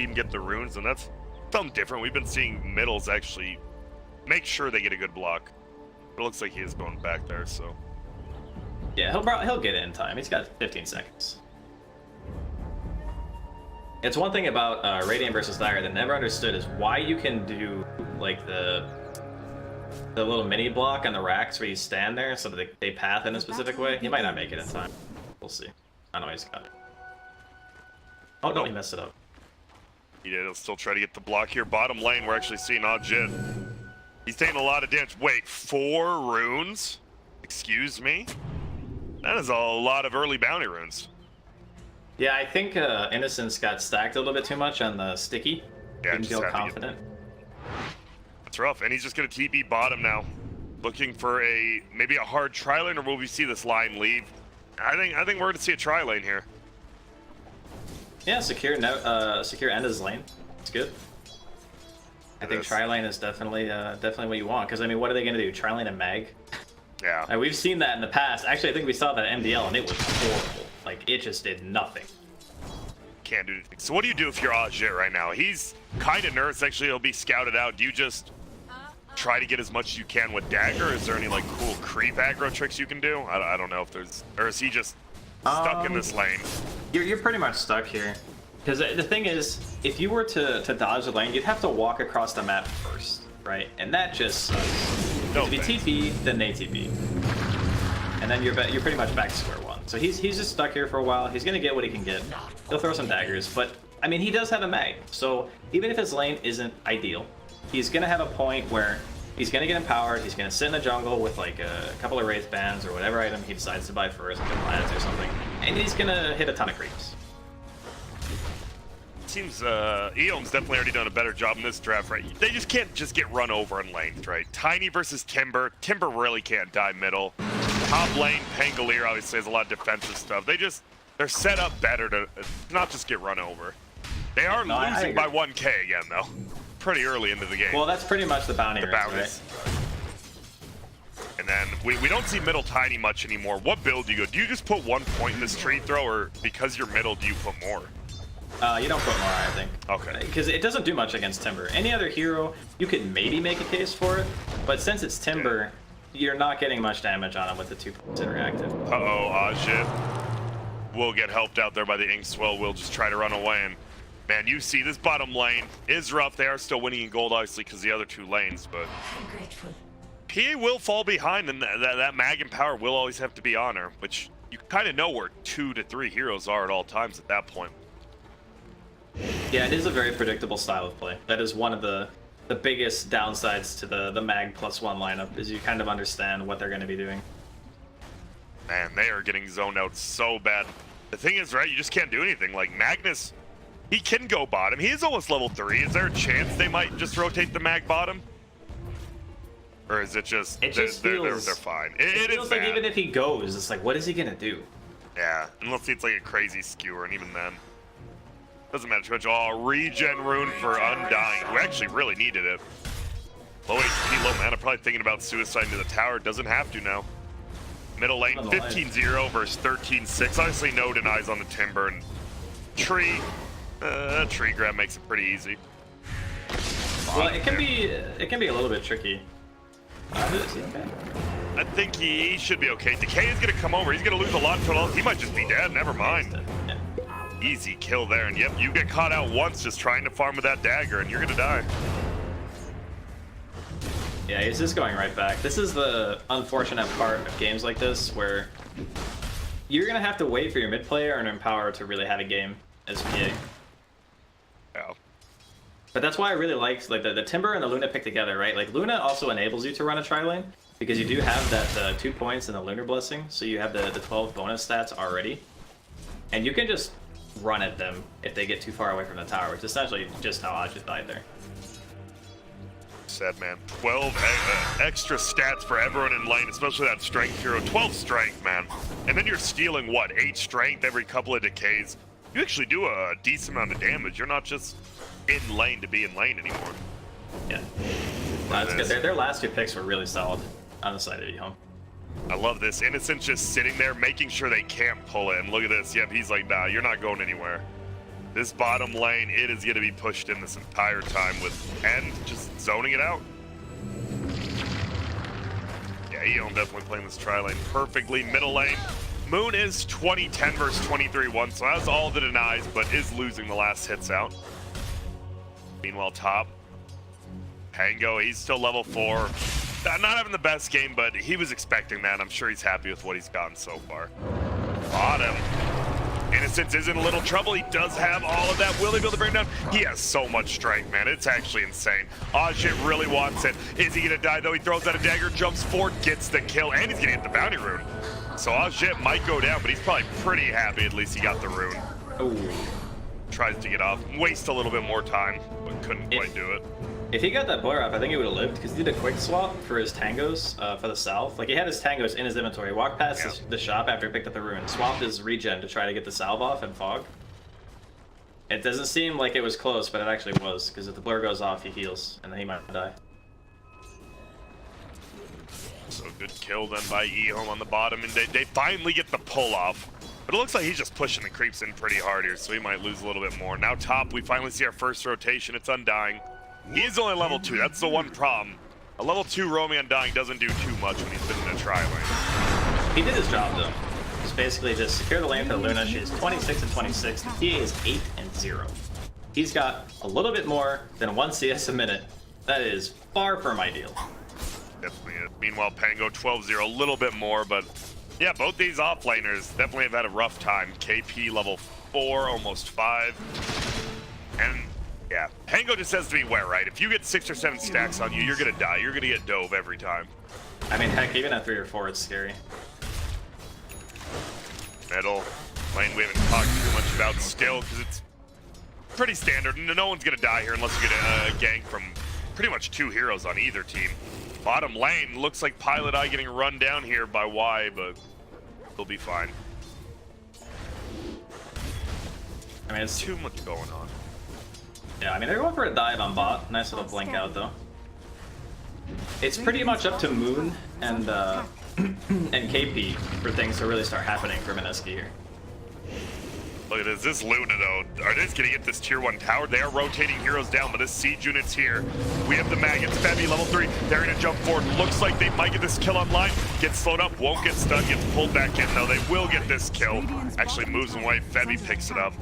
team get the runes, and that's something different. We've been seeing middles actually make sure they get a good block. It looks like he is going back there, so. Yeah, he'll get it in time. He's got 15 seconds. It's one thing about Radiant versus Dire that I never understood is why you can do like the little mini block on the racks where you stand there so that they path in a specific way. He might not make it in time. We'll see. I know he's got it. Oh no, he messed it up. He did. He'll still try to get the block here. Bottom lane, we're actually seeing Jit. He's taking a lot of damage. Wait, 4 runes? Excuse me? That is a lot of early bounty runes. Yeah, I think Innocence got stacked a little bit too much on the sticky. Yeah, didn't feel confident. That's rough, and he's just gonna TP bottom now, looking for maybe a hard tri lane, or will we see this line leave? I think we're gonna see a tri lane here. Yeah, secure end his lane. It's good. I think tri lane is definitely what you want, because I mean, what are they gonna do? Tri lane and mag? Yeah. And we've seen that in the past. Actually, I think we saw that at MDL, and it was horrible. Like, it just did nothing. Can't do anything. So what do you do if you're Jit right now? He's kind of nerfed. Actually, he'll be scouted out. Do you just try to get as much as you can with dagger? Is there any like cool creep aggro tricks you can do? I don't know if there's, or is he just stuck in this lane? You're pretty much stuck here. Because the thing is, if you were to dodge the lane, you'd have to walk across the map first, right? And that just sucks. No if you TP, then they TP. And then you're pretty much back to square one. So he's just stuck here for a while. He's gonna get what he can get. He'll throw some daggers, but I mean, he does have a mag. So even if his lane isn't ideal, he's gonna have a point where he's gonna get empowered. He's gonna sit in the jungle with like a couple of wraith bands or whatever item he decides to buy first, like a plants or something, and he's gonna hit a ton of creeps. Seems EHOME's definitely already done a better job in this draft, right? They just can't just get run over in length, right? Tiny versus Timber. Timber really can't die middle. Top lane, Pangolier obviously has a lot of defensive stuff. They're set up better to not just get run over. They are losing by 1k again, though. Pretty early into the game. Well, that's pretty much the bounty race, right? And then we don't see middle Tiny much anymore. What build do you go? Do you just put 1 point in this tree throw, or because you're middle, do you put more? You don't put more, I think. Okay. Because it doesn't do much against Timber. Any other hero, you could maybe make a case for it, but since it's Timber, you're not getting much damage on him with the 2 points interactive. Uh-oh, Jit will get helped out there by the Inkswell. We'll just try to run away, and man, you see this bottom lane is rough. They are still winning in gold, obviously, because the other 2 lanes, but PA will fall behind, and that mag and power will always have to be on her, which you kind of know where 2 to 3 heroes are at all times at that point. Yeah, it is a very predictable style of play. That is one of the biggest downsides to the mag +1 lineup, is you kind of understand what they're going to be doing. Man, they are getting zoned out so bad. The thing is, right, you just can't do anything. Like, Magnus, he can go bottom. He is almost level 3. Is there a chance they might just rotate the mag bottom? Or is it just, they're fine? It feels like even if he goes, it's like, what is he going to do? Yeah, unless it's like a crazy skewer, and even then. Doesn't matter too much. Oh, regen rune for Undying, who actually really needed it. Low HP, low mana, probably thinking about suicide into the tower. Doesn't have to now. Middle lane, 15-0 versus 13-6. Obviously, no denies on the Timber, and tree grab makes it pretty easy. Well, it can be a little bit tricky. Is he okay? I think he should be okay. Decay is gonna come over. He's gonna lose a lot to he might just be dead. Never mind. Yeah. Easy kill there, and yep, you get caught out once just trying to farm with that dagger, and you're gonna die. Yeah, he's just going right back. This is the unfortunate part of games like this, where you're gonna have to wait for your mid player and Empower to really have a game as PA. Yeah. But that's why I really liked like the Timber and the Luna pick together, right? Like Luna also enables you to run a tri-lane, because you do have that 2 points in the Lunar Blessing, so you have the 12 bonus stats already. And you can just run at them if they get too far away from the tower, which is essentially just how I just died there. Sad man. 12 extra stats for everyone in lane, especially that strength hero. 12 strength, man. And then you're stealing, what, 8 strength every couple of decays? You actually do a decent amount of damage. You're not just in lane to be in lane anymore. Yeah. That's good. Their last 2 picks were really solid on the side of EHOME. I love this. Innocent just sitting there making sure they can't pull it. And look at this. Yep, he's like, nah, you're not going anywhere. This bottom lane, it is going to be pushed in this entire time with End just zoning it out. Yeah, EHOME definitely playing this tri lane perfectly. Middle lane, Moon is 20-10 versus 23-1, so has all the denies, but is losing the last hits out. Meanwhile, top, Pango, he's still level 4. Not having the best game, but he was expecting that. I'm sure he's happy with what he's gotten so far. Bottom. Innocence is in a little trouble. He does have all of that. Will he be able to bring down? He has so much strength, man. It's actually insane. Ajit really wants it. Is he gonna die though? He throws out a dagger, jumps forward, gets the kill, and he's gonna hit the bounty rune. So Ajit might go down, but he's probably pretty happy at least he got the rune. Ooh. Tries to get off, waste a little bit more time, but couldn't quite do it. If he got that boy wrap, I think he would have lived because he did a quick swap for his tangos for the south. Like he had his tangos in his inventory, walked past the shop after he picked up the rune, swapped his regen to try to get the salve off and fog. It doesn't seem like it was close, but it actually was because if the blur goes off, he heals and then he might die. So good kill then by EHOME on the bottom, and they finally get the pull off. But it looks like he's just pushing the creeps in pretty hard here, so he might lose a little bit more. Now top, we finally see our first rotation. It's Undying. He is only level 2. That's the one problem. A level 2 roaming Undying doesn't do too much when he's been in a tri lane. He did his job though. He's basically just secure the lane for Luna. She is 26 and 26. The TA is 8 and 0. He's got a little bit more than 1 CS a minute. That is far from ideal. Definitely is. Meanwhile, Pango 12-0, a little bit more, but yeah, both these offlaners definitely have had a rough time. KP level 4, almost 5. And yeah, Pango just has to be aware, right? If you get 6 or 7 stacks on you, you're gonna die. You're gonna get dove every time. I mean, heck, even at 3 or 4, it's scary. Middle lane we haven't talked too much about still, because it's pretty standard. No one's gonna die here unless you get a gank from pretty much 2 heroes on either team. Bottom lane looks like Pilot Eye getting run down here by Y, but he'll be fine. I mean, it's too much going on. Yeah, I mean, they're going for a dive on bot. Nice little blink out, though. It's pretty much up to Moon and and KP for things to really start happening for Mineski here. Look at this. This Luna, though, are they just going to get this tier 1 tower? They are rotating heroes down, but this siege unit's here. We have the maggots. Febby, level 3. They're going to jump forward. Looks like they might get this kill online. Gets slowed up. Won't get stunned. Gets pulled back in, though. They will get this kill. Actually moves away. Febby picks it up.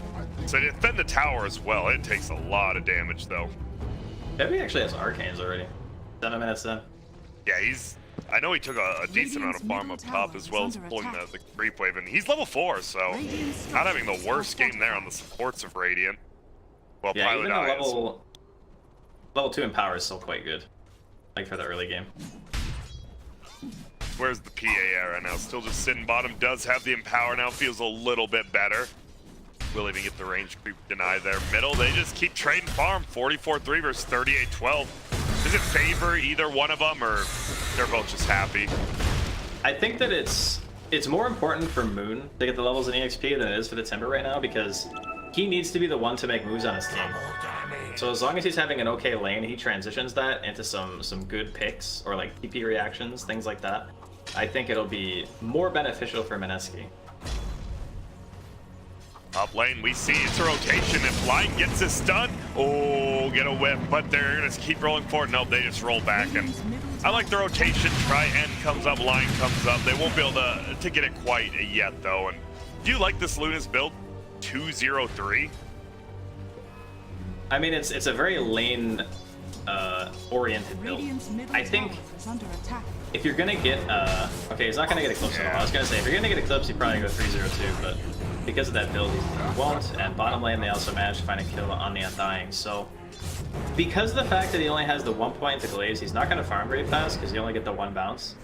So they defend the tower as well. It takes a lot of damage, though. Febby actually has arcanes already. 7 minutes in. Yeah, I know he took a decent amount of farm up top as well as pulling the creep wave, and he's level 4, so not having the worst game there on the supports of Radiant. Well, yeah, Pilot even Eye level 2 in power is still quite good, like for the early game. Where's the PA era now? Still just sitting bottom. Does have the empower now. Feels a little bit better. Will even get the range creep deny there. Middle, they just keep trading farm. 44-3 versus 38-12. Does it favor either one of them, or they're both just happy? I think that it's more important for Moon to get the levels in EXP than it is for the Timber right now, because he needs to be the one to make moves on his team. So as long as he's having an okay lane, he transitions that into some good picks or like TP reactions, things like that. I think it'll be more beneficial for Mineski. Top lane, we see it's a rotation. If Line gets this done, oh, get a whip, but they're gonna keep rolling forward. Nope, they just roll back, and I like the rotation. Try End comes up, Line comes up. They won't be able to get it quite yet, though. And do you like this Luna's build? 2-0-3? I mean, it's a very lane oriented build. I think if you're gonna get okay, he's not gonna get Eclipse at all. I was gonna say if you're gonna get Eclipse, you probably go 3-0-2, but because of that build, he won't. And bottom lane, they also managed to find a kill on the Undying. So because of the fact that he only has the 1 point to glaze, he's not gonna farm very fast because you only get the 1 bounce.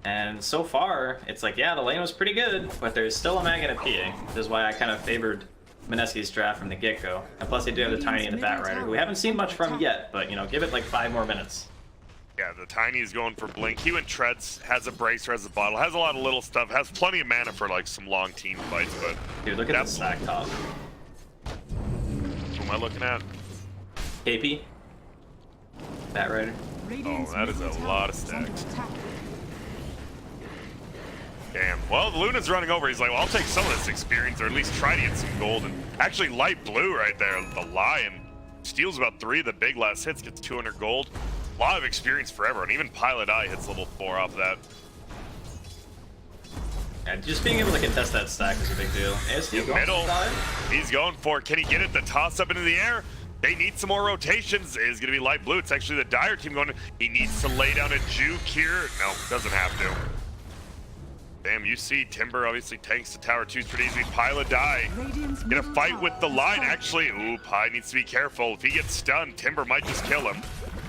And so far, it's like, yeah, the lane was pretty good, but there's still a mag and a PA. This is why I kind of favored Mineski's draft from the get-go. And plus they do have the Tiny and the Bat Rider, who we haven't seen much from yet, but, you know, give it like 5 more minutes. Yeah, the Tiny is going for Blink. He went Treads, has a Bracer, has a Bottle, has a lot of little stuff, has plenty of mana for like some long team fights, but... Dude, look at that stack top. Who am I looking at? KP. Bat Rider. Oh, that is a lot of stacks. Damn. Well, Luna's running over. He's like, well, I'll take some of this experience, or at least try to get some gold. And actually, light blue right there. The Lion steals about 3 of the big last hits, gets 200 gold. A lot of experience for everyone. Even Pilot Eye hits level 4 off that. And just being able to contest that stack is a big deal. Is he going Middle. to die? He's going for it. Can he get it? The toss up into the air. They need some more rotations. It's going to be light blue. It's actually the Dire team going. He needs to lay down a juke here. No, doesn't have to. Damn, you see Timber obviously tanks the tower 2 pretty easy. Pilot die. Gonna fight with the line. Actually, ooh, Pi needs to be careful. If he gets stunned, Timber might just kill him.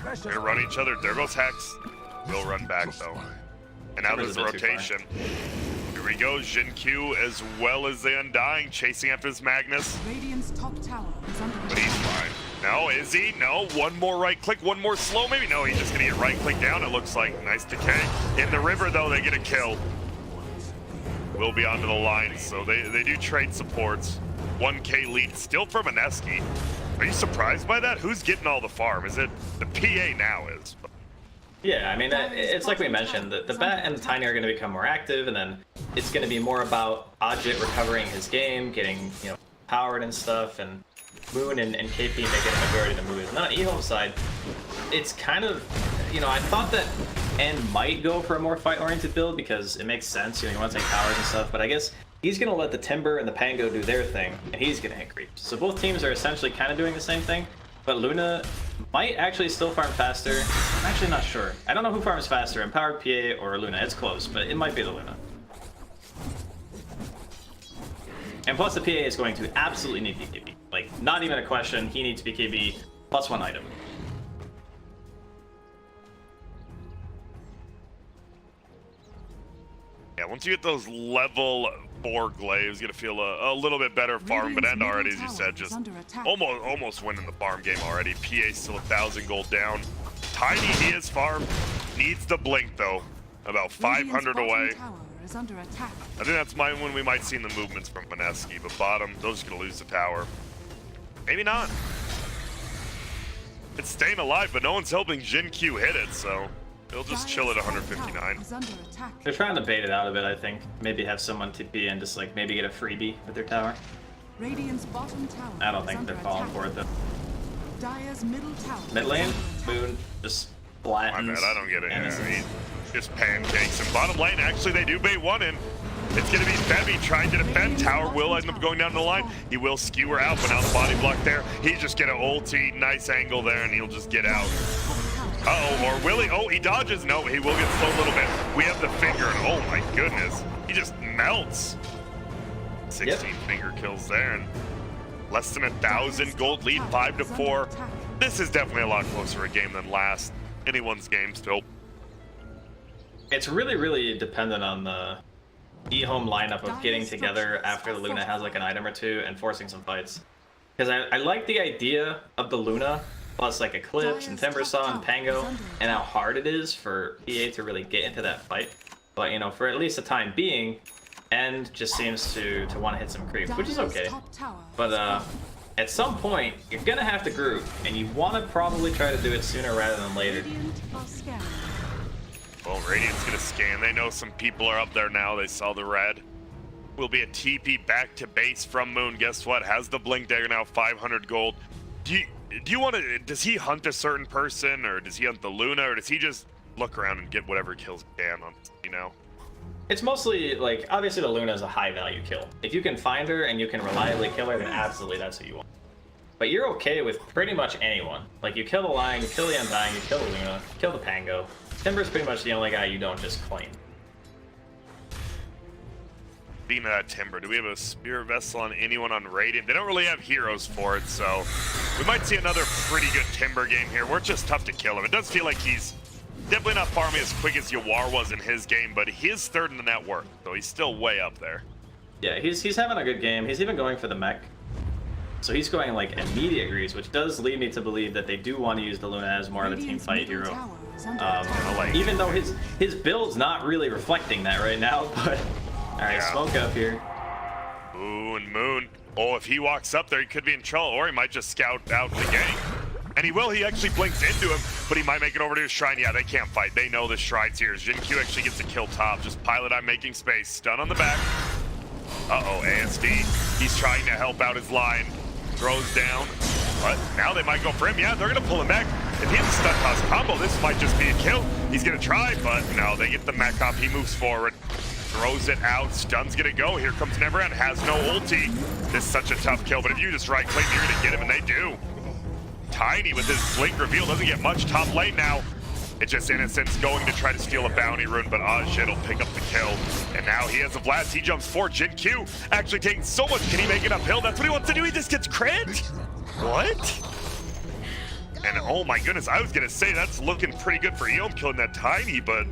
They're gonna run each other. There goes Hex. Will run back though. And now there's the rotation. Here we go. Jin Q as well as the Undying chasing after this Magnus. But he's fine. No, is he? No. One more right click, one more slow maybe. No, he's just gonna get right click down. It looks like nice decay. In the river though, they get a kill. Will be onto the line, so they do trade supports. 1K lead still for Mineski. Are you surprised by that? Who's getting all the farm? Is it the PA now is? Yeah, I mean, it's like we mentioned, the Bat and the Tiny are going to become more active, and then it's going to be more about Ajit recovering his game, getting, you know, powered and stuff, and Moon and KP making a majority of the moves. And then on EHOME side, it's kind of, you know, I thought that N might go for a more fight-oriented build because it makes sense, you know, you want to take towers and stuff, but I guess he's going to let the Timber and the Pango do their thing, and he's going to hit creeps. So both teams are essentially kind of doing the same thing, but Luna might actually still farm faster. I'm actually not sure. I don't know who farms faster, Empowered PA or Luna. It's close, but it might be the Luna. And plus the PA is going to absolutely need BKB. Like, not even a question, he needs BKB plus 1 item. Yeah, once you get those level 4 glaives, you're gonna feel a little bit better farm, but End already, as you said, just almost winning the farm game already. PA still 1,000 gold down. Tiny Diaz farm needs the blink though, about 500 away. I think that's when we might see the movements from Mineski, but bottom, they're just gonna lose the tower. Maybe not. It's staying alive, but no one's helping Jin Q hit it, so they'll just chill at 159. They're trying to bait it out a bit, I think. Maybe have someone TP and just like maybe get a freebie with their tower. I don't think they're falling for it though. Mid lane, Moon just flattens. My bad, I don't get it. Yeah, I mean, just pancakes. And bottom lane, actually, they do bait one in. It's going to be Bevy trying to defend. Tower will end up going down the line. He will skewer out, but now the body block there. He just get an ulti, nice angle there, and he'll just get out. Uh-oh, or will he? Oh, he dodges. No, he will get slowed a little bit. We have the finger, and oh my goodness. He just melts. 16 finger kills there, and less than 1,000 gold lead, 5-4. This is definitely a lot closer a game than last anyone's game still. It's really dependent on the EHOME lineup of getting together after the Luna has like an item or two and forcing some fights. Because I like the idea of the Luna plus like Eclipse and Timbersaw and Pango and how hard it is for PA to really get into that fight. But you know, for at least the time being, End just seems to want to hit some creeps, which is okay. But at some point, you're gonna have to group, and you want to probably try to do it sooner rather than later. Well, Radiant's gonna scan. They know some people are up there now. They saw the red. Will be a TP back to base from Moon. Guess what? Has the blink dagger now, 500 gold. Do you want to? Does he hunt a certain person, or does he hunt the Luna, or does he just look around and get whatever kills he can on? You know. It's mostly like, obviously the Luna is a high value kill. If you can find her and you can reliably kill her, then absolutely that's what you want. But you're okay with pretty much anyone. Like you kill the Lion, you kill the Undying, you kill the Luna, you kill the Pango. Timber's pretty much the only guy you don't just claim. Speaking of that Timber, do we have a Spirit Vessel on anyone on Radiant? They don't really have heroes for it, so we might see another pretty good Timber game here. We're just tough to kill him. It does feel like he's definitely not farming as quick as Yawar was in his game, but he's third in the net worth, so he's still way up there. Yeah, he's having a good game. He's even going for the mech. So he's going like immediate grease, which does lead me to believe that they do want to use the Luna as more of a team fight hero. Even though his build's not really reflecting that right now, but alright, yeah. Smoke up here. Ooh, and Moon. Oh, if he walks up there, he could be in trouble, or he might just scout out the gang. And he actually blinks into him, but he might make it over to his shrine. Yeah, they can't fight. They know the shrine's here. Jin-Q actually gets a kill top. Just Pilot Eye making space. Stun on the back. Uh-oh, ASD. He's trying to help out his line. Throws down. But now they might go for him. Yeah, they're going to pull him back. If he has a stun toss combo, this might just be a kill. He's going to try, but no, they get the mech off. He moves forward. Throws it out. Stun's going to go. Here comes Neverend. Has no ulti. This is such a tough kill, but if you just right-click, you're going to get him, and they do. Tiny with his blink reveal. Doesn't get much top lane now. It's just Innocence going to try to steal a bounty rune, but Ajit will pick up the kill. And now he has a blast. He jumps forward. Jin-Q actually taking so much. Can he make it uphill? That's what he wants to do. He just gets crit? What? And oh my goodness, I was going to say that's looking pretty good for EHOME killing that Tiny, but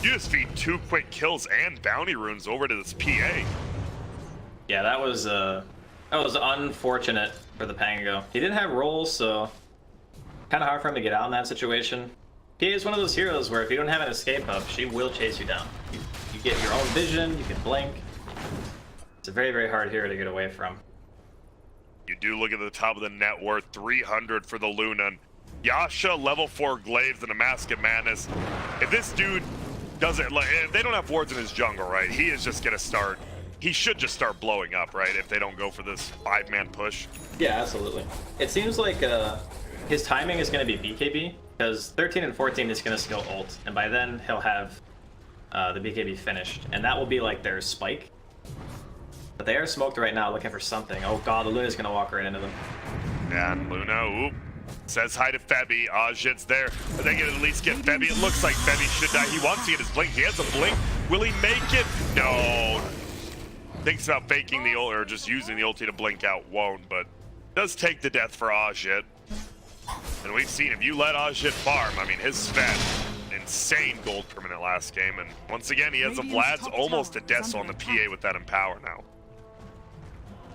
you just feed 2 quick kills and bounty runes over to this PA. Yeah, that was unfortunate for the Pango. He didn't have rolls, so kind of hard for him to get out in that situation. PA is one of those heroes where if you don't have an escape up, she will chase you down. You get your own vision, you can blink. It's a very, very hard hero to get away from. You do look at the top of the net worth, 300 for the Luna. Yasha, level 4 glaives, and a Mask of Madness. If this dude doesn't, like, if they don't have wards in his jungle, right, he is just gonna start, he should just start blowing up, right, if they don't go for this 5-man push. Yeah, absolutely. It seems like his timing is gonna be BKB, because 13 and 14 is gonna skill ult, and by then he'll have the BKB finished, and that will be like their spike. But they are smoked right now looking for something. Oh god, the Luna's gonna walk right into them. Yeah, and Luna, says hi to Febby. Ajit's there. Are they gonna at least get Febby? It looks like Febby should die. He wants to get his blink. He has a blink. Will he make it? No. Thinks about faking the ult, or just using the ulti to blink out. Won't, but does take the death for Ajit. And we've seen, if you let Ajit farm, I mean, his spend, insane gold per minute last game. And once again, he has a Vlad's almost a Deso on the PA with that Empower now.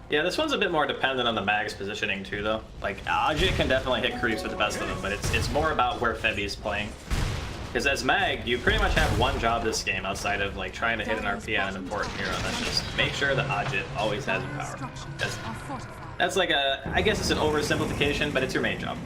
Yeah, this one's a bit more dependent on the mag's positioning too, though. Like, Ajit can definitely hit creeps with the best of them, but it's more about where Febby's playing. Because as mag, you pretty much have one job this game outside of like trying to hit an RP on an important hero, and that's just make sure that Ajit always has Empower. That's like I guess it's an oversimplification, but it's your main job.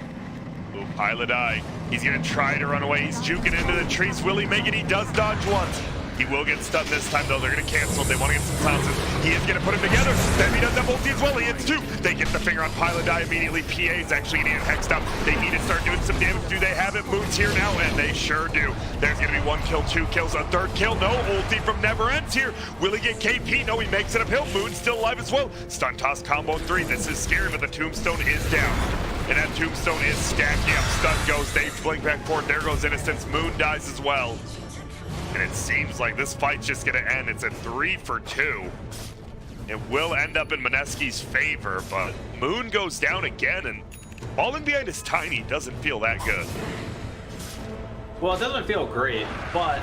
Ooh, Pilot Eye. He's gonna try to run away. He's juking into the trees. Will he make it? He does dodge once. He will get stunned this time, though. They're going to cancel. They want to get some silences. He is going to put him together. Then he does have ulti as well. He hits 2. They get the finger on Pilot Eye immediately. PA is actually going to get hexed up. They need to start doing some damage. Do they have it? Moon's here now, and they sure do. There's going to be 1 kill, 2 kills, a 3rd kill. No, ulti from Never Ends here. Will he get KP? No, he makes it uphill. Moon's still alive as well. Stun toss combo 3. This is scary, but the tombstone is down. And that tombstone is stacking up. Stun goes. They blink back forward. There goes Innocence. Moon dies as well. And it seems like this fight's just gonna end. It's a 3 for 2. It will end up in Mineski's favor, but Moon goes down again, and falling behind his Tiny doesn't feel that good. Well, it doesn't feel great, but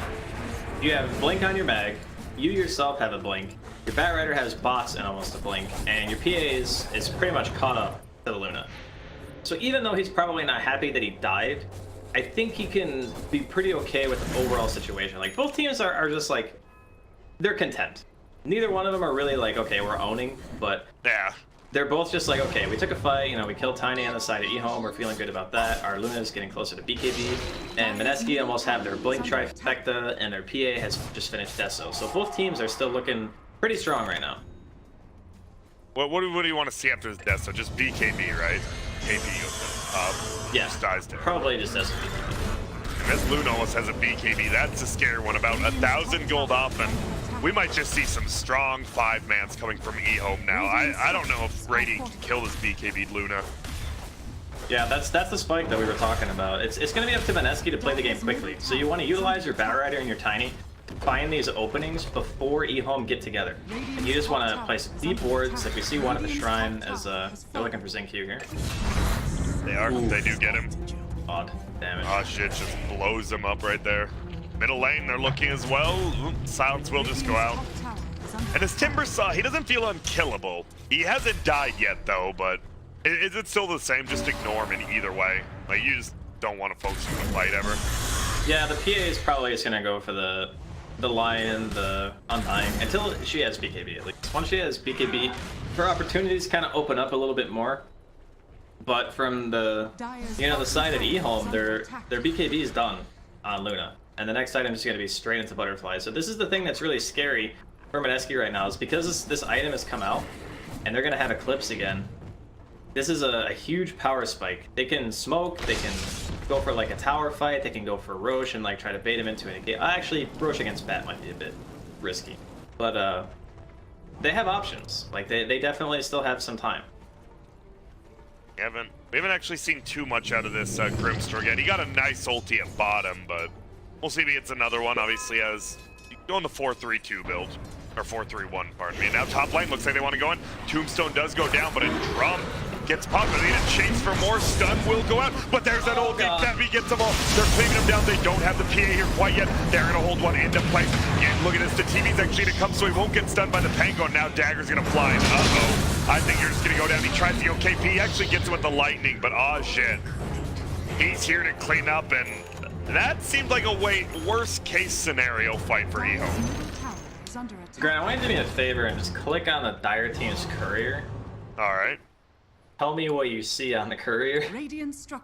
you have blink on your mag, you yourself have a blink, your Batrider has bots and almost a blink, and your PA is pretty much caught up to the Luna. So even though he's probably not happy that he died, I think he can be pretty okay with the overall situation. Like, both teams are just like, they're content. Neither one of them are really like, okay, we're owning, but yeah, they're both just like, okay, we took a fight, you know, we killed Tiny on the side of EHOME, we're feeling good about that. Our Luna's getting closer to BKB, and Mineski almost have their blink trifecta, and their PA has just finished Deso. So both teams are still looking pretty strong right now. What do you want to see after this Deso? Just BKB, right? KP goes up. Yeah, just dies down. Probably just Deso. And this Luna almost has a BKB. That's a scary one. About 1,000 gold off, and we might just see some strong 5-mans coming from EHOME now. I don't know if Radiant can kill this BKB Luna. Yeah, that's the spike that we were talking about. It's going to be up to Mineski to play the game quickly. So you want to utilize your Batrider and your Tiny to find these openings before EHOME get together. And you just want to place deep wards, like we see one at the shrine as they're looking for Xingqiu here. They are. Ooh. They do get him. Odd damage. Oh shit, just blows him up right there. Middle lane, they're looking as well. Silence will just go out. And as Timber saw, he doesn't feel unkillable. He hasn't died yet though, but is it still the same? Just ignore him in either way. Like, you just don't want to focus on the fight ever. Yeah, the PA is probably just gonna go for the Lion, the Undying, until she has BKB at least. Once she has BKB, her opportunities kind of open up a little bit more. But from the the side of EHOME, their BKB is done on Luna, and the next item is going to be straight into Butterfly. So this is the thing that's really scary for Mineski right now, is because this item has come out, and they're going to have Eclipse again. This is a huge power spike. They can smoke, they can go for like a tower fight, they can go for Roche and like try to bait him into it. Actually, Roche against Bat might be a bit risky, but they have options. Like they definitely still have some time. We haven't actually seen too much out of this Grimstor yet. He got a nice ulti at bottom, but we'll see if he gets another one. Obviously, as you go in the 4-3-2 build, or 4-3-1, pardon me. Now top lane looks like they want to go in. Tombstone does go down, but a drum gets popped. They need to chase for more. Stun will go out, but there's that ulti. Febby gets them all. They're cleaving them down. They don't have the PA here quite yet. They're going to hold one into place. And look at this. The TV's actually going to come, so he won't get stunned by the Pango. Now Dagger's going to fly. Uh-oh. I think you're just going to go down. He tries the OKP. He actually gets him with the lightning, but shit. He's here to clean up, and that seemed like a worst case scenario fight for EHOME. Grant, I want you to do me a favor and just click on the Dire Team's courier. Alright. Tell me what you see on the courier. I'm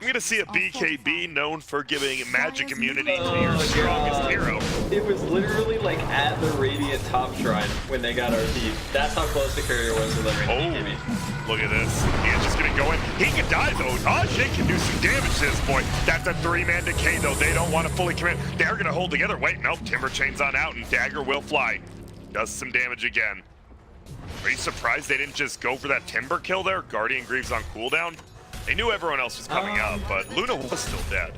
gonna see a BKB known for giving magic immunity to your strongest hero. It was literally like at the Radiant top shrine when they got RP'd. That's how close the courier was to delivering the BKB. Look at this. He's just gonna go in. He can die though. Ajay can do some damage to this point. That's a 3-man decay though. They don't want to fully commit. They're gonna hold together. Wait, nope. Timber chains on out and Dagger will fly. Does some damage again. Are you surprised they didn't just go for that Timber kill there? Guardian Greaves on cooldown? They knew everyone else was coming up, but Luna was still dead.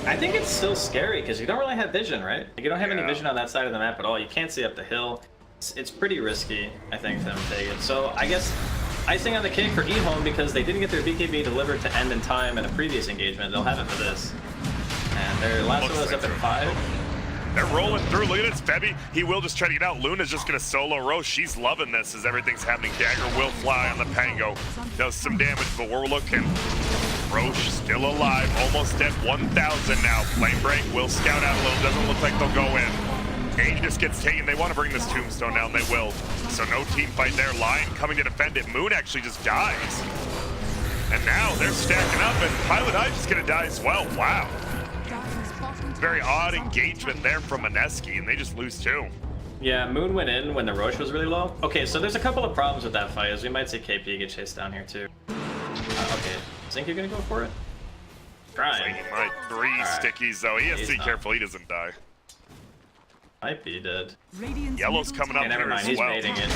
I think it's still scary because you don't really have vision, right? You don't have any vision on that side of the map at all. You can't see up the hill. It's pretty risky, I think, for them to take it. So I guess icing on the cake for EHOME, because they didn't get their BKB delivered to end in time in a previous engagement. They'll have it for this. And their last one was up at 5. They're rolling through. Look at this, Febby. He will just try to get out. Luna's just going to solo Roche. She's loving this as everything's happening. Dagger will fly on the Pango. Does some damage, but we're looking. Roche still alive. Almost at 1,000 now. Flame Break will scout out a little. Doesn't look like they'll go in. Aegis gets taken. They want to bring this Tombstone down. They will. So no team fight there. Lion coming to defend it. Moon actually just dies. And now they're stacking up, and Pilot Eye just going to die as well. Wow. Very odd engagement there from Mineski, and they just lose too. Yeah, Moon went in when the Roche was really low. Okay, so there's a couple of problems with that fight, as we might see KP get chased down here too. Okay, think you're gonna go for it? Trying. He might 3 stickies though. He has to be careful he doesn't die. Might be dead. Yellow's coming up never here mind, as he's well. baiting it.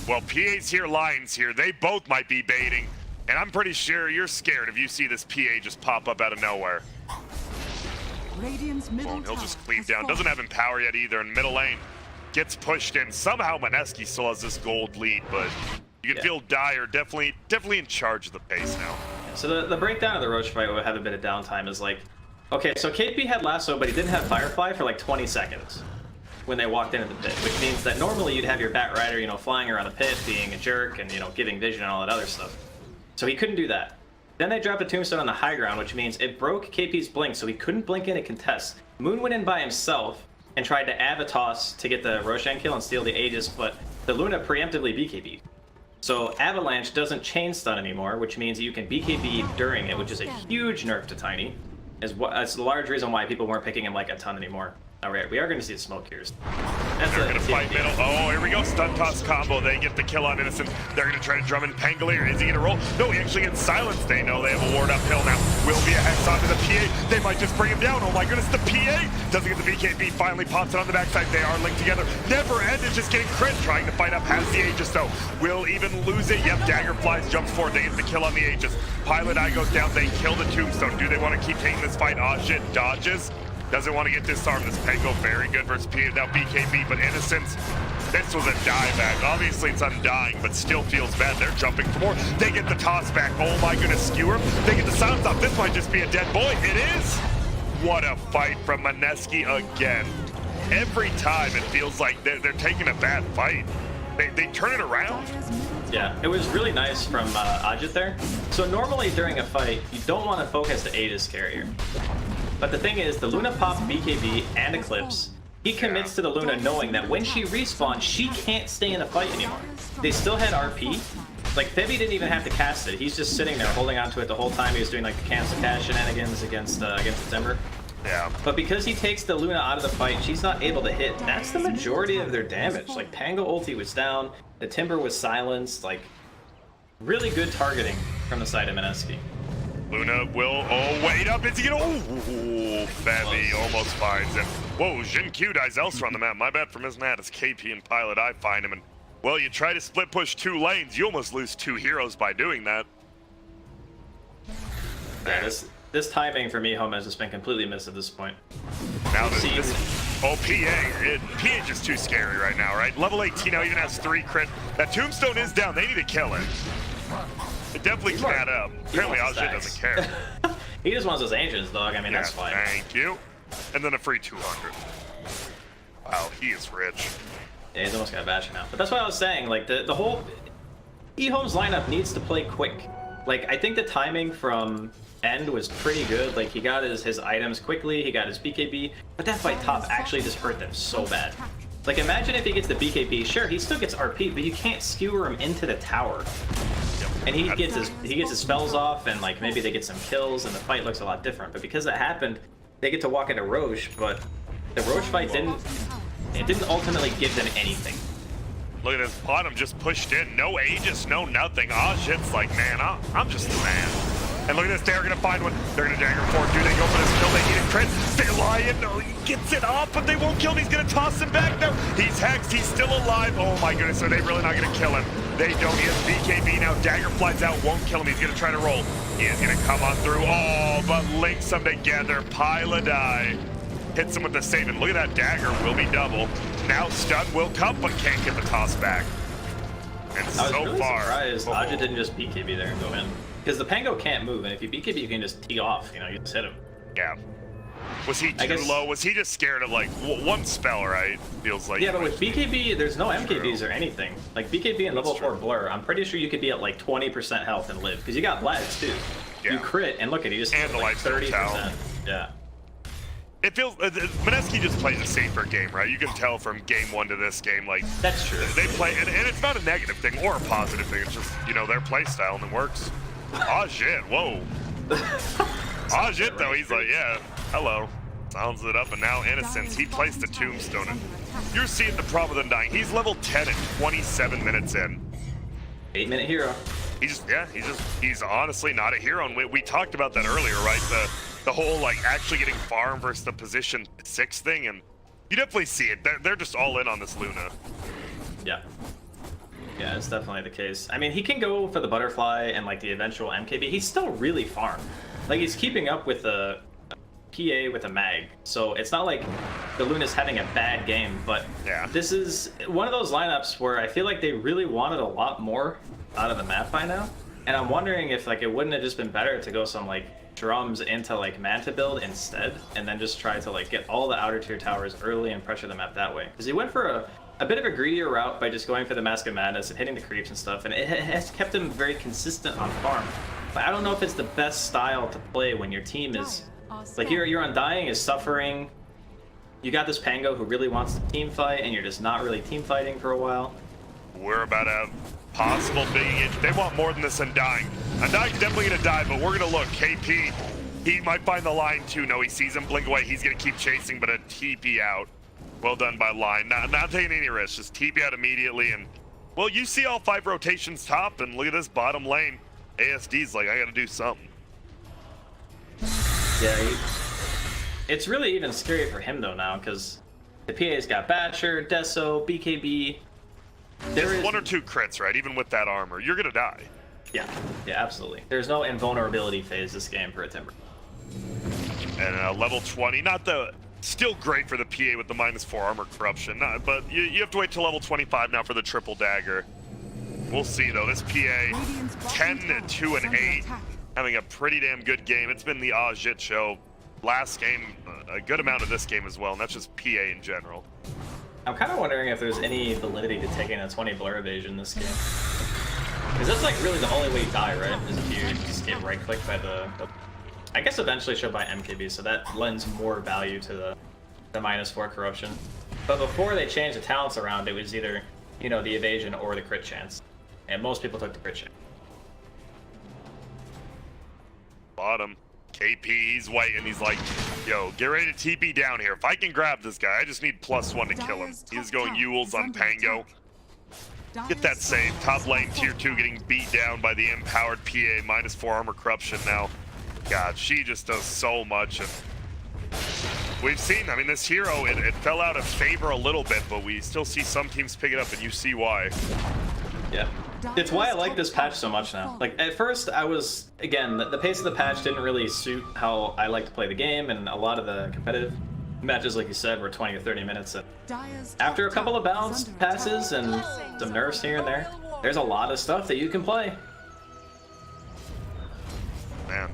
Well, PA's here, Lion's here. They both might be baiting, and I'm pretty sure you're scared if you see this PA just pop up out of nowhere. He'll just cleave down. Doesn't have Empower yet either. In middle lane, gets pushed in. Somehow Mineski still has this gold lead, but you can feel Dire definitely in charge of the pace now. So the breakdown of the Roche fight will have a bit of downtime is like, okay, so KP had Lasso, but he didn't have Firefly for like 20 seconds when they walked into the pit, which means that normally you'd have your Bat Rider, flying around the pit, being a jerk and, giving vision and all that other stuff. So he couldn't do that. Then they dropped a Tombstone on the high ground, which means it broke KP's blink, so he couldn't blink in a contest. Moon went in by himself and tried to Avatos to get the Roshan kill and steal the Aegis, but the Luna preemptively BKB'd. So Avalanche doesn't chain stun anymore, which means you can BKB during it, which is a huge nerf to Tiny. That's the large reason why people weren't picking him like a ton anymore. Alright, we are going to see the smoke here. They're going to fight middle. Oh, here we go. Stun toss combo. They get the kill on Innocent. They're going to try to drum in Pangolier. Is he going to roll? No, he actually gets silenced. They know they have a ward uphill now. Will be a hex onto the PA. They might just bring him down. Oh my goodness, the PA doesn't get the BKB. Finally pops it on the backside. They are linked together. Never ended, just getting crit. Trying to fight up. Has the Aegis though. Will even lose it. Yep, Dagger flies, jumps forward. They get the kill on the Aegis. Pilot Eye goes down. They kill the Tombstone. Do they want to keep taking this fight? Oh shit, dodges. Doesn't want to get disarmed. This Pango very good versus PA. Now BKB, but Innocence. This was a dieback. Obviously it's undying, but still feels bad. They're jumping for more. They get the toss back. Oh my goodness, skewer. They get the silence off. This might just be a dead boy. It is. What a fight from Mineski again. Every time it feels like they're taking a bad fight. They turn it around. Yeah, it was really nice from Ajit there. So normally during a fight, you don't want to focus the Aegis carrier. But the thing is, the Luna popped BKB and Eclipse. He commits to the Luna knowing that when she respawns, she can't stay in the fight anymore. They still had RP, Like, Fibby didn't even have to cast it. He's just sitting there holding on to it the whole time. He was doing, like, the cancel cash shenanigans against the Timber. Yeah. But because he takes the Luna out of the fight, she's not able to hit. That's the majority of their damage. Like, Pango ulti was down, the Timber was silenced. Like, really good targeting from the side of Mineski. Luna will, oh, wait up, is he gonna, oh, Fabby almost finds him. Whoa, Jin Q dies elsewhere on the map. My bad for missing that. It's KP and Pilot, I find him, and, well, you try to split push 2 lanes, you almost lose 2 heroes by doing that. Yeah, this timing for EHOME has just been completely missed at this point. Now this oh, PA is just too scary right now, right? Level 18 now even has 3 crit. That tombstone is down, they need to kill it. It definitely can add up. Apparently Ajit doesn't care. He just wants those ancients, dog. I mean, Yeah, that's fine. Thank you. And then a free 200. Wow, he is rich. Yeah, he's almost got a bash now. But that's what I was saying. Like, the whole EHOME's lineup needs to play quick. Like, I think the timing from End was pretty good. Like, he got his items quickly, he got his BKB, but that fight top actually just hurt them so bad. Like, imagine if he gets the BKB. Sure, he still gets RP, but you can't skewer him into the tower. And he gets his spells off, and like maybe they get some kills, and the fight looks a lot different. But because that happened, they get to walk into Roche, but the Roche fight didn't ultimately give them anything. Look at this bottom just pushed in, no Aegis, no nothing. Ajit's like, man, I'm just the man. And look at this, they're gonna find one. They're gonna dagger forward. Do they go for this kill? They need a crit. They lie in. No, he gets it off, but they won't kill him. He's gonna toss him back now. He's hexed. He's still alive. Oh my goodness, are they really not gonna kill him? They don't. He has BKB now. Dagger flies out, won't kill him. He's gonna try to roll. He is gonna come on through. Oh, but links them together. Pile a die. Hits him with the save, and look at that dagger. Will be double. Now stun will come, but can't get the toss back. And I was really surprised oh. Ajit didn't just BKB there and go in. Because the Pango can't move, and if you BKB, you can just tee off. You know, you just hit him. Yeah. Was he too low? Was he just scared of like one spell, right? Feels like. Yeah, but with BKB, there's no MKBs or anything. Like BKB and level 4 Blur, I'm pretty sure you could be at like 20% health and live, because you got Vlads too. Yeah. You crit, and look at, he just and the like 30%. Yeah. It feels Mineski just plays a safer game, right? You can tell from game 1 to this game, like that's true. They play, and it's not a negative thing or a positive thing. It's just, you know, their play style and it works. Oh shit! Whoa. Oh shit! Though he's like, yeah, hello. Sounds it up, and now Innocence. He placed the tombstone. And you're seeing the problem with Undying. He's level 10 at 27 minutes in. 8-minute hero. He's honestly not a hero. And we talked about that earlier, right? The whole like actually getting farm versus the position 6 thing, and you definitely see it. They're just all in on this Luna. Yeah. Yeah, it's definitely the case. I mean, he can go for the butterfly and like the eventual MKB. He's still really farm. Like, he's keeping up with the PA with a mag. So it's not like the Luna's having a bad game, but yeah. This is one of those lineups where I feel like they really wanted a lot more out of the map by now. And I'm wondering if like it wouldn't have just been better to go some like drums into like Manta build instead, and then just try to like get all the outer tier towers early and pressure the map that way. Because he went for a bit of a greedier route by just going for the Mask of Madness and hitting the creeps and stuff, and it has kept him very consistent on farm. But I don't know if it's the best style to play when your team is like your Undying is suffering. You got this Pango who really wants to team fight, and you're just not really team fighting for a while. We're about to have possible big engage. They want more than this Undying. Undying's definitely gonna die, but we're gonna look. KP, he might find the line too. No, he sees him blink away. He's gonna keep chasing, but a TP out. Well done by Line. Not taking any risks. Just TP out immediately, and well, you see all 5 rotations top, and look at this bottom lane. ASD's like, I gotta do something. Yeah, it's really even scary for him though now, because the PA's got Batcher, Deso, BKB. There's 1 or 2 crits, right? Even with that armor, you're gonna die. Yeah, absolutely. There's no invulnerability phase this game for a Timber. And level 20, not the... Still great for the PA with the -4 armor corruption, but you have to wait till level 25 now for the triple dagger. We'll see though. This PA 10, 2, and 8, having a pretty damn good game. It's been the Ajit show. Last game, a good amount of this game as well, and that's just PA in general. I'm kind of wondering if there's any validity to taking a 20 blur evasion this game. Because that's like really the only way you die, right? Is if you just get right clicked by the I guess eventually she'll buy MKB, so that lends more value to the -4 corruption. But before they changed the talents around, it was either, you know, the evasion or the crit chance. and most people took the crit chance. Bottom. KP, he's waiting. He's like, yo, get ready to TP down here. If I can grab this guy, I just need +1 to kill him. He's going Yules on Pango. Get that save. Top lane, tier 2, getting beat down by the empowered PA, -4 armor corruption now. God, she just does so much. And we've seen, I mean, this hero, it fell out of favor a little bit, but we still see some teams pick it up, and you see why. Yeah. It's why I like this patch so much now. Like, at first, I was, again, the pace of the patch didn't really suit how I like to play the game, and a lot of the competitive matches, like you said, were 20 or 30 minutes. And after a couple of balance passes and some nerfs here and there, there's a lot of stuff that you can play. Man.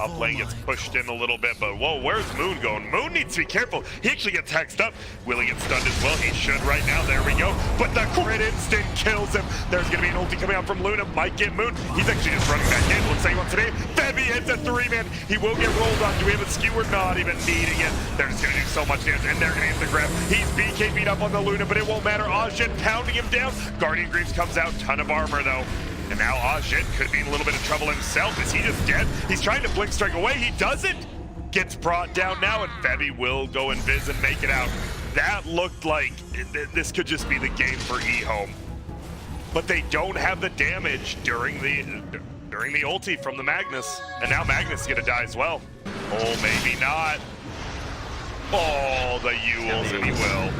Up lane gets pushed in a little bit, but whoa, where's Moon going? Moon needs to be careful. He actually gets hexed up. Willie gets stunned as well. He should right now. There we go. But the crit instant kills him. There's going to be an ulti coming out from Luna. Might get Moon. He's actually just running back in. Let's say he wants today. Febby hits a 3-man. He will get rolled on. Do we have a skewer? Not even needing it. They're just going to do so much damage, and they're going to hit the grab. He's BKB'd up on the Luna, but it won't matter. Ajit pounding him down. Guardian Greaves comes out. Ton of armor, though. And now Ajit could be in a little bit of trouble himself. Is he just dead? He's trying to blink strike away. He doesn't. Gets brought down now, and Febby will go invis and make it out. That looked like this could just be the game for EHOME. But they don't have the damage during the ulti from the Magnus. And now Magnus is gonna die as well. Oh, maybe not. Oh, the Yules, and he will.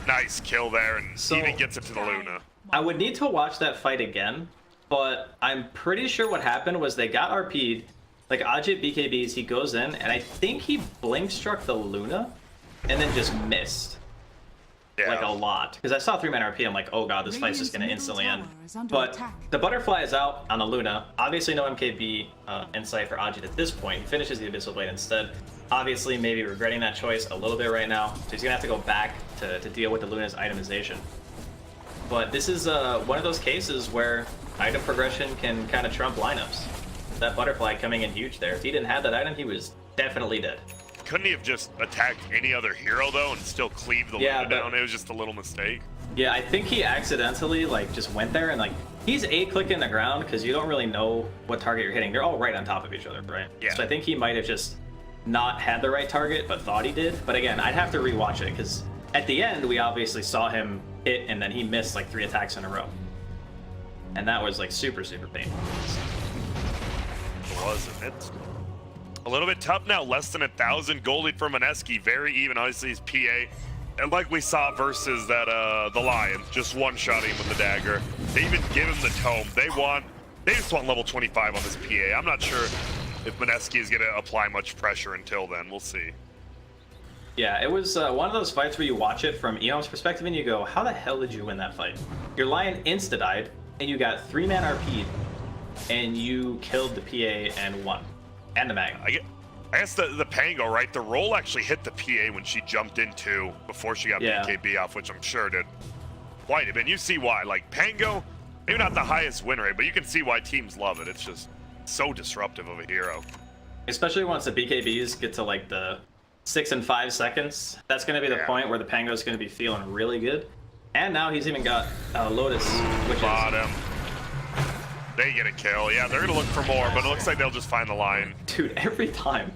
Nice kill there, and even gets it to the Luna. I would need to watch that fight again, but I'm pretty sure what happened was they got RP'd, like Ajit BKBs, he goes in, and I think he blink struck the Luna, and then just missed. Yeah. Like a lot. Because I saw 3-man RP, I'm like, oh god, this fight's just gonna instantly end. But the butterfly is out on the Luna. Obviously no MKB insight for Ajit at this point. He finishes the Abyssal Blade instead. Obviously maybe regretting that choice a little bit right now, so he's gonna have to go back to deal with the Luna's itemization. But this is one of those cases where item progression can kind of trump lineups. That butterfly coming in huge there. If he didn't have that item, he was definitely dead. Couldn't he have just attacked any other hero, though, and still cleave the Luna down? It was just a little mistake. Yeah, I think he accidentally, like, just went there and, like, he's A-clicking the ground because you don't really know what target you're hitting. They're all right on top of each other, right? Yeah. So I think he might have just not had the right target, but thought he did. But again, I'd have to rewatch it because at the end, we obviously saw him hit, and then he missed like 3 attacks in a row. And that was like super, super painful. Wasn't it? A little bit tough now, less than 1,000 gold for Mineski, very even, obviously his PA. And like we saw versus that the Lion, just one-shot him with the dagger. They even give him the tome. They just want level 25 on this PA. I'm not sure if Mineski is gonna apply much pressure until then, we'll see. Yeah, it was one of those fights where you watch it from EHOME's perspective and you go, how the hell did you win that fight? Your Lion insta-died, and you got 3-man RP'd, and you killed the PA and won. And the Mag. I guess the Pango, right? The roll actually hit the PA when she jumped in too, before she got BKB off, which I'm sure did quite a bit. You see why. Like, Pango, maybe not the highest win rate, but you can see why teams love it. It's just so disruptive of a hero. Especially once the BKBs get to, like, the 6 and 5 seconds. That's going to be the point where the Pango's going to be feeling really good. And now he's even got Lotus, which bottom. They get a kill. Yeah, they're going to look for more, but it looks like they'll just find the Lion. Dude, every time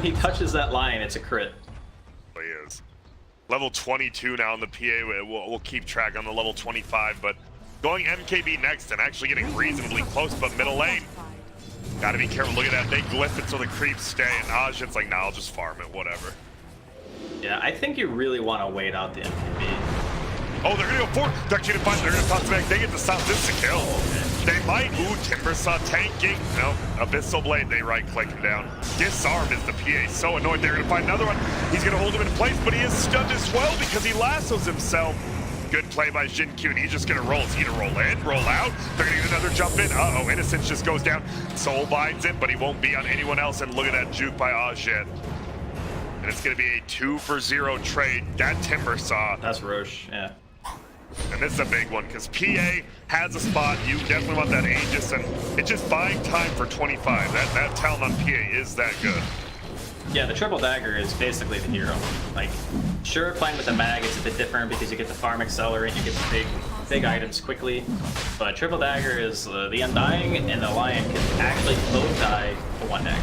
he touches that Lion, it's a crit. He is. Level 22 now in the PA. We'll keep track on the level 25, but going MKB next and actually getting reasonably close, but middle lane. Gotta be careful. Look at that. They glyph it so the creeps stay, and Ajit's like, nah, I'll just farm it, whatever. Yeah, I think you really want to wait out the MKB. Oh, they're gonna go for it. They're actually gonna find. They're gonna toss it back. They get the stop. This is a kill. They might. Ooh, Timbersaw tanking. No, Abyssal Blade. They right-click him down. Disarm is the PA. So annoyed. They're gonna find another one. He's gonna hold him in place, but he is stunned as well because he lassos himself. Good play by Jin-Q, and he's just gonna roll. Is he gonna roll in, roll out? They're gonna get another jump in. Uh-oh, Innocence just goes down. Soul binds it, but he won't be on anyone else, and look at that juke by Ajit. And it's gonna be a 2-for-0 trade. That Timbersaw. That's Roche, yeah. And this is a big one, because PA has a spot. You definitely want that Aegis, and it's just buying time for 25. That talent on PA is that good. Yeah, the triple dagger is basically the hero. Like, sure, playing with the mag is a bit different because you get the farm accelerant, you get the big big items quickly. But triple dagger is the Undying and the Lion can actually both die to one dagger.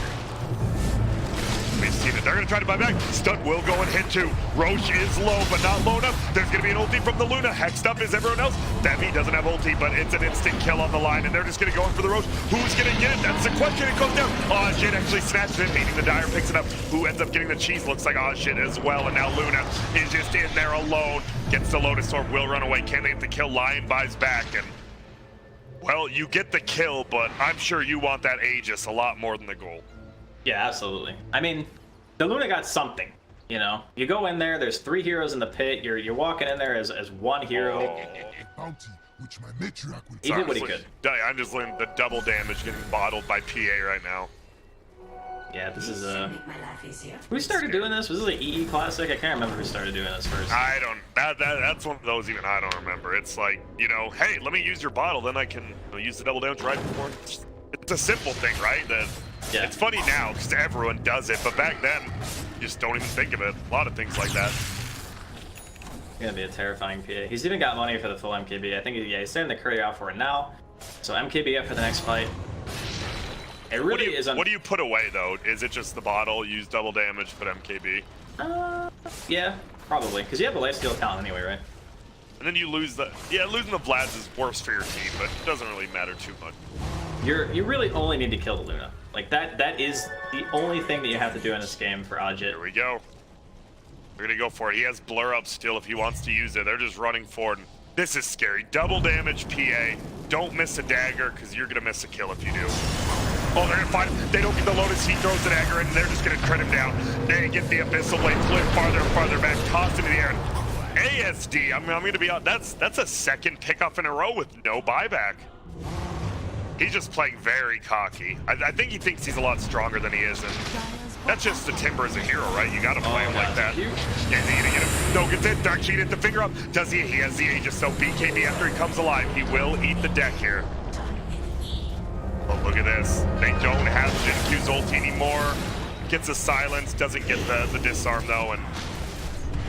We've seen it. They're going to try to buy back. Stun will go and hit two. Roche is low, but not low enough. There's going to be an ulti from the Luna. Hexed up is everyone else. Devi doesn't have ulti, but it's an instant kill on the line, and they're just going to go in for the Roche. Who's going to get it? That's the question. It goes down. Oh, shit actually snatches it, meaning the Dire picks it up. Who ends up getting the cheese? Looks like oh, shit as well, and now Luna is just in there alone. Gets the Lotus Orb, will run away. Can they get the kill? Lion buys back, and well, you get the kill, but I'm sure you want that Aegis a lot more than the goal. Yeah, absolutely. I mean, the Luna got something, you know? You go in there, there's 3 heroes in the pit, you're walking in there as one hero. He did what he could. I'm just letting the double damage getting bottled by PA right now. Yeah, this is who started doing this? Was this an EE Classic? I can't remember who started doing this first. I don't, that's one of those even I don't remember. It's like, you know, hey, let me use your bottle, then I can use the double damage right before. It's a simple thing, right? Yeah. It's funny now because everyone does it, but back then, you just don't even think of it. A lot of things like that. It's gonna be a terrifying PA. He's even got money for the full MKB. I think, yeah, he's setting the curry out for it now. So MKB up for the next fight. It really is. What do you put away though? Is it just the bottle? Use double damage, put MKB? Yeah, probably. Because you have the lifesteal talent anyway, right? And then you lose the, losing the Vlads is worse for your team, but it doesn't really matter too much. You really only need to kill the Luna. Like that is the only thing that you have to do in this game for Ajit. Here we go. We're gonna go for it. He has blur up still if he wants to use it. They're just running forward. This is scary. Double damage PA. Don't miss a dagger because you're gonna miss a kill if you do. Oh, they're gonna fight him. They don't get the Lotus. He throws the dagger and they're just gonna crit him down. They get the Abyssal Blade, flip farther and farther back, tossed into the air. ASD, I'm gonna be honest, that's a second pickup in a row with no buyback. He's just playing very cocky. I think he thinks he's a lot stronger than he is, and that's just the Timber as a hero, right? You gotta play him like that. Yeah, he's gonna get him. No, gets it. Dark Cheat hit the finger up. Does he? He has the Aegis, so BKB after he comes alive, he will eat the deck here. Oh, look at this. They don't have Jinkyu's ulti anymore. Gets a silence, doesn't get the disarm though, and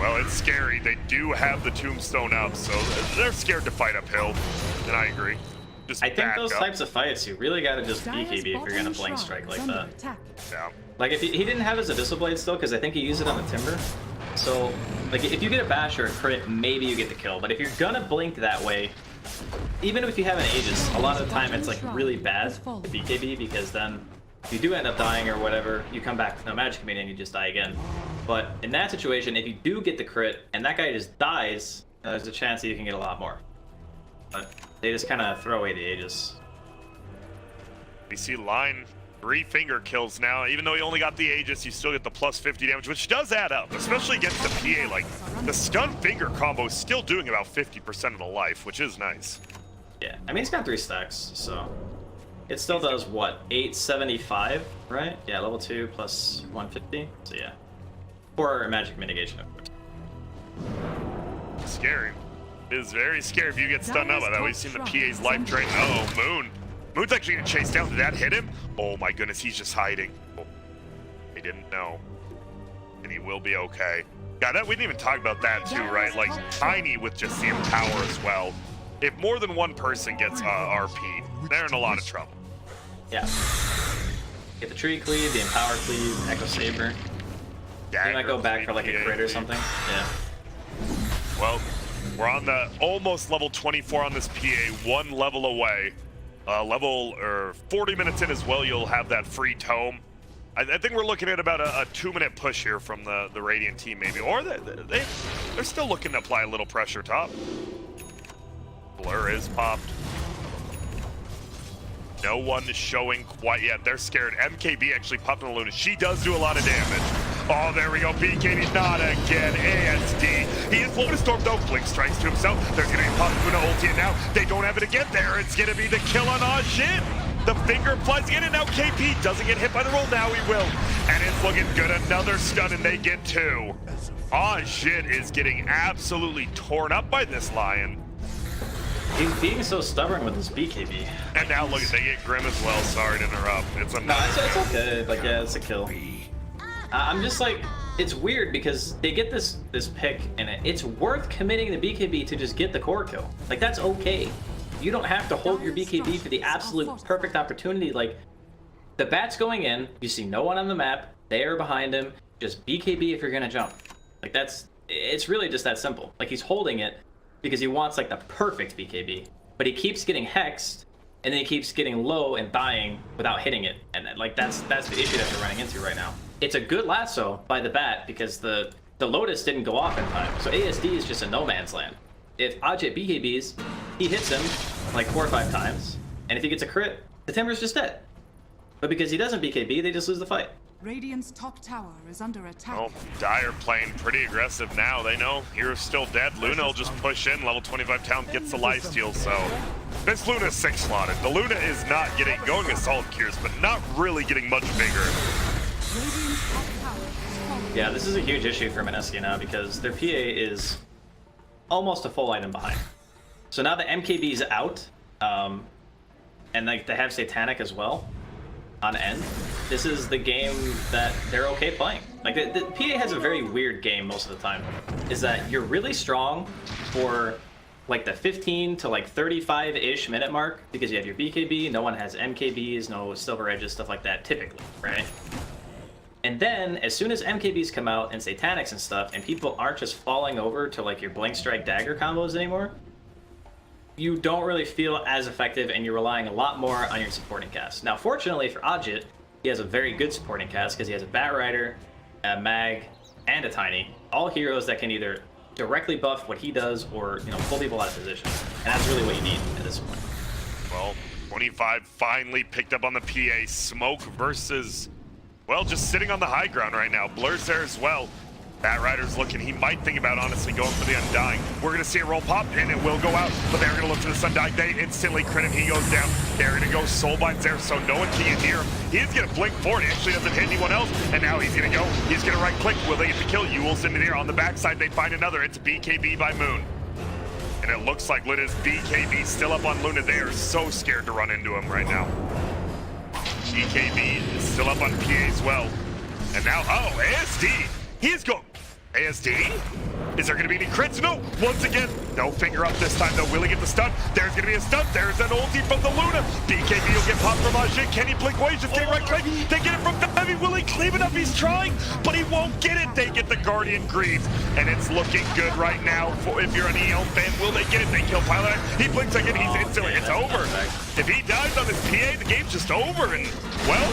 well, it's scary. They do have the Tombstone up, so they're scared to fight uphill, and I agree. I think those types of fights, you really gotta just BKB if you're gonna blink strike like that. Yeah. Like if he didn't have his Abyssal Blade still, because I think he used it on the Timber. So, like if you get a bash or a crit, maybe you get the kill. But if you're gonna blink that way, even if you have an Aegis, a lot of the time it's like really bad to BKB because then if you do end up dying or whatever, you come back with no magic command and you just die again. But in that situation, if you do get the crit and that guy just dies, there's a chance that you can get a lot more. But they just kind of throw away the Aegis. We see Line 3 finger kills now. Even though he only got the Aegis, you still get the plus 50 damage, which does add up, especially against the PA. Like, the stun finger combo is still doing about 50% of the life, which is nice. Yeah, I mean, he's got 3 stacks, so it still does, what, 875, right? Yeah, level 2 plus 150, so yeah. For magic mitigation, of course. Scary. It is very scary if you get stunned up by that. We've seen the PA's life drain. Oh, Moon. Moon's actually gonna chase down. Did that hit him? Oh my goodness, he's just hiding. Oh, he didn't know. And he will be okay. Yeah, we didn't even talk about that too, right? Like, Tiny with just the Empower as well. If more than one person gets RP, they're in a lot of trouble. Yeah. Get the Tree Cleave, the Empower Cleave, Echo Saber. They might go back for like a crit or something. Yeah. Well, we're on the almost level 24 on this PA, 1 level away. 40 minutes in as well, you'll have that free tome. I think we're looking at about a 2-minute push here from the Radiant team, maybe. Or they're still looking to apply a little pressure top. Blur is popped. No one is showing quite yet. They're scared. MKB actually popped on the Luna. She does do a lot of damage. Oh, there we go. BKB not again. ASD. He is Lotus Storm though. Blink strikes to himself. There's going to be Pop Luna ulti, and now they don't have it again there. It's going to be the kill on Ajit. The finger flies in, and now KP doesn't get hit by the roll. Now he will. And it's looking good. Another stun, and they get 2. Ajit is getting absolutely torn up by this Lion. He's being so stubborn with his BKB. And now look, they get Grim as well. Sorry to interrupt. It's a no, it's okay. Like, yeah, it's a kill. I'm just like, it's weird because they get this pick, and it's worth committing the BKB to just get the core kill. Like, that's okay. You don't have to hold your BKB for the absolute perfect opportunity. Like, the bat's going in, you see no one on the map, they are behind him, just BKB if you're gonna jump. Like, it's really just that simple. Like, he's holding it because he wants, like, the perfect BKB, but he keeps getting hexed, and then he keeps getting low and dying without hitting it. And, like, that's the issue that they're running into right now. It's a good lasso by the bat because the Lotus didn't go off in time, so ASD is just a no man's land. If Ajit BKBs, he hits him like 4 or 5 times, and if he gets a crit, the Timber's just dead. But because he doesn't BKB, they just lose the fight. Radiant's top tower is under attack. Well, Dire playing pretty aggressive now. They know Hero's still dead. Luna will just push in. Level 25 talent gets the lifesteal, so this Luna's 6 slotted. The Luna is not going assault cures, but not really getting much bigger. Radiant's top tower is falling. Yeah, this is a huge issue for Mineski now because their PA is almost a full item behind. So now the MKB is out, and like they have Satanic as well on end. This is the game that they're okay playing. Like the PA has a very weird game most of the time. Is that you're really strong for like the 15 to like 35-ish minute mark because you have your BKB, no one has MKBs, no silver edges, stuff like that typically, right? And then as soon as MKBs come out and Satanics and stuff, and people aren't just falling over to like your Blink Strike Dagger combos anymore, you don't really feel as effective and you're relying a lot more on your supporting cast. Now, fortunately for Ajit, he has a very good supporting cast because he has a Bat Rider, a Mag, and a Tiny. All heroes that can either directly buff what he does or, you know, pull people out of position. And that's really what you need at this point. Well, 25 finally picked up on the PA. Smoke versus, well, just sitting on the high ground right now. Blur's there as well. Bat Rider's looking, he might think about honestly going for the Undying. We're gonna see a roll pop and it will go out, but they're gonna look for the Undying. They instantly crit him, he goes down. They're gonna go Soulbinds there, so no one can get near him. He's gonna blink forward, he actually doesn't hit anyone else, and now he's gonna right click. Will they get the kill? Yule's in the air. On the backside, they find another. It's BKB by Moon. And it looks like Luna's BKB still up on Luna. They are so scared to run into him right now. BKB is still up on PA as well. And now, oh, ASD. He's going. ASD? Is there going to be any crits? No. Once again, no finger up this time, though. Will he get the stun? There's going to be a stun. There's an ulti from the Luna. BKB will get popped from Ajit. Can he blink away? Just get right click. They get it from Heavy. Will he cleave it up? He's trying, but he won't get it. They get the Guardian Greaves, and it's looking good right now. If you're an EHOME fan, will they get it? They kill Pilot. He blinks again. He's instantly. It's over. If he dies on his PA, the game's just over. And, well,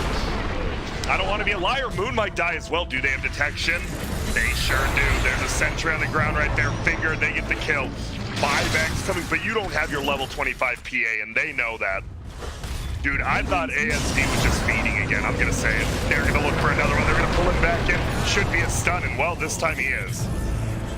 I don't want to be a liar. Moon might die as well. Do they have detection? They sure do. There's a sentry on the ground right there. Finger, they get the kill. 5x coming, but you don't have your level 25 PA, and they know that. Dude, I thought ASD was just feeding again. I'm going to say it. They're going to look for another one. They're going to pull him back in. Should be a stun, and well, this time he is.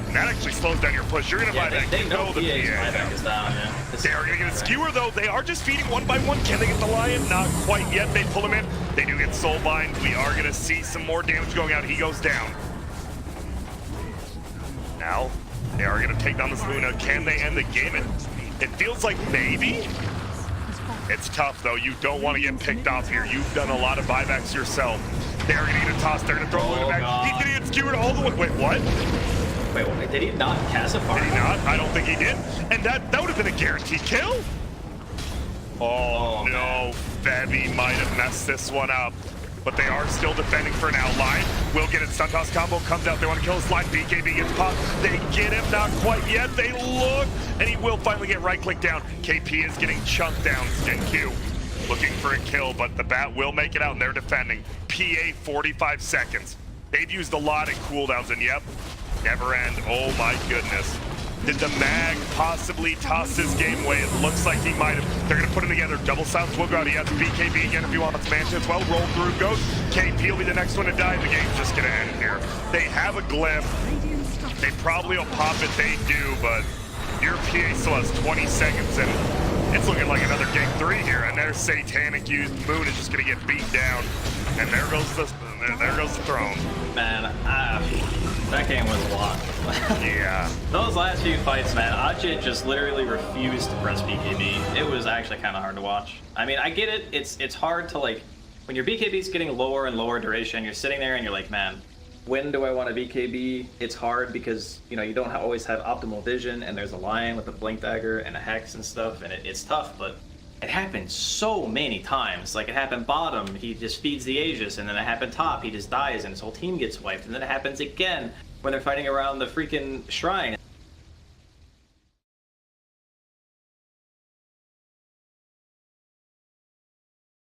And that actually slows down your push. You're going to buy back. They know the PA down. is down, yeah. They are going to get a skewer, though. They are just feeding one by one. Can they get the Lion? Not quite yet. They pull him in. They do get Soulbind. We are going to see some more damage going out. He goes down. Now, they are going to take down this Luna. Can they end the game? It feels like maybe. It's tough, though. You don't want to get picked off here. You've done a lot of buybacks yourself. They're going to get a toss. They're going to throw Luna back. God. He's going to get skewered all the way. Wait, what? Wait, did he not cast a fire? Did he not? I don't think he did. And that would have been a guaranteed kill. Oh, no. Febby might have messed this one up. But they are still defending for an outline. Will get it. Stun toss combo comes out. They want to kill his line. BKB gets popped. They get him. Not quite yet. They look. And he will finally get right click down. KP is getting chunked down. NQ looking for a kill, but the bat will make it out, and they're defending. PA 45 seconds. They've used a lot of cooldowns, and yep, never end. Oh my goodness. Did the Mag possibly toss this game away? It looks like he might have. They're going to put it together. Double silence will go out. He has BKB again if he wants Mansion as well. Roll through goes. KP will be the next one to die. The game's just going to end here. They have a glyph. They probably will pop it. They do, but your PA still has 20 seconds, and it's looking like another game 3 here. And there's Satanic used. Moon is just going to get beat down. And there goes the throne. Man, that game was a lot. Yeah. Those last few fights, man, Ajit just literally refused to press BKB. It was actually kind of hard to watch. I mean, I get it. It's hard to, like, when your BKB is getting lower and lower duration, you're sitting there and you're like, man, when do I want to BKB? It's hard because, you know, you don't always have optimal vision, and there's a lion with a blink dagger and a hex and stuff, and it's tough, but it happens so many times. Like, it happened bottom, he just feeds the Aegis, and then it happened top, he just dies and his whole team gets wiped, and then it happens again when they're fighting around the freaking shrine,